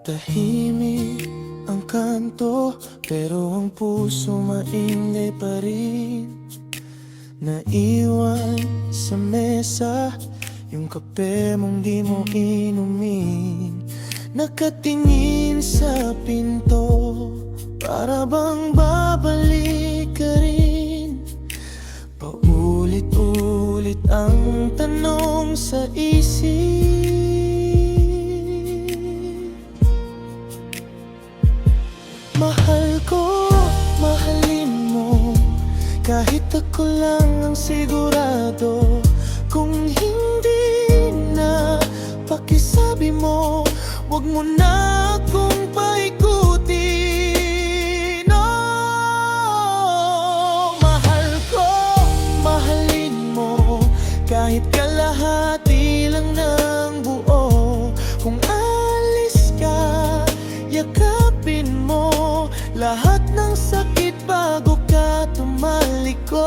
Tahimik ang kanto, pero ang puso maingay pa rin. Naiwan sa mesa yung kape mong di mo inumin. Nakatingin sa pinto, para bang babalik ka rin. Paulit-ulit ang tanong sa isip. Mahal ko, mahalin mo, kahit ako lang ang sigurado. Kung hindi na, pakisabi mo, wag mo na akong paikutin. Oh, mahal ko, mahalin mo, kahit kalahati lang ng buo. Kung alis ka, yakapin mo lahat ng sakit bago ka tumaliko.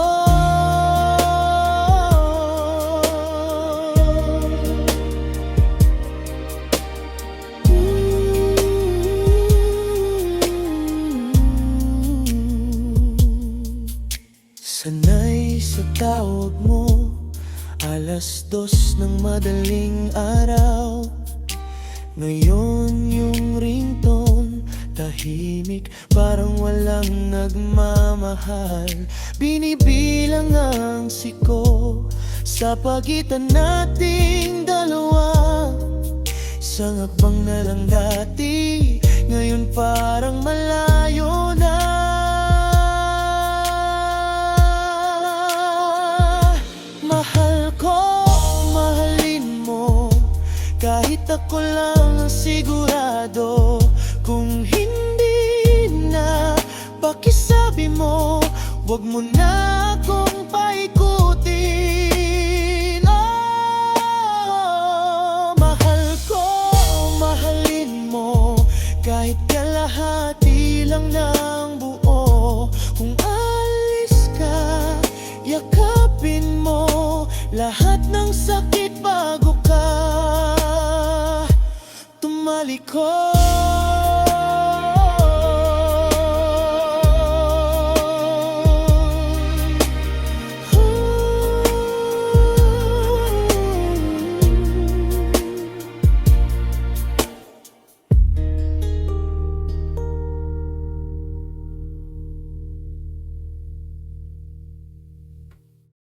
Sanay sa tawag mo, 2:00 ng madaling araw. Ngayon yung ringtone, tahimik, parang walang nagmamahal. Binibilang ang siko sa pagitan nating dalawa. Isang hakbang na lang dati, ngayon parang malayo na. Mahal ko, mahalin mo, kahit ako lang ang sigurado. Kung hindi na, pakisabi mo, wag mo na akong paikutin. Oh, mahal ko, mahalin mo, kahit kalahati lang ng buo. Kung alis ka, yakapin mo lahat ng sakit bago ka tumaliko.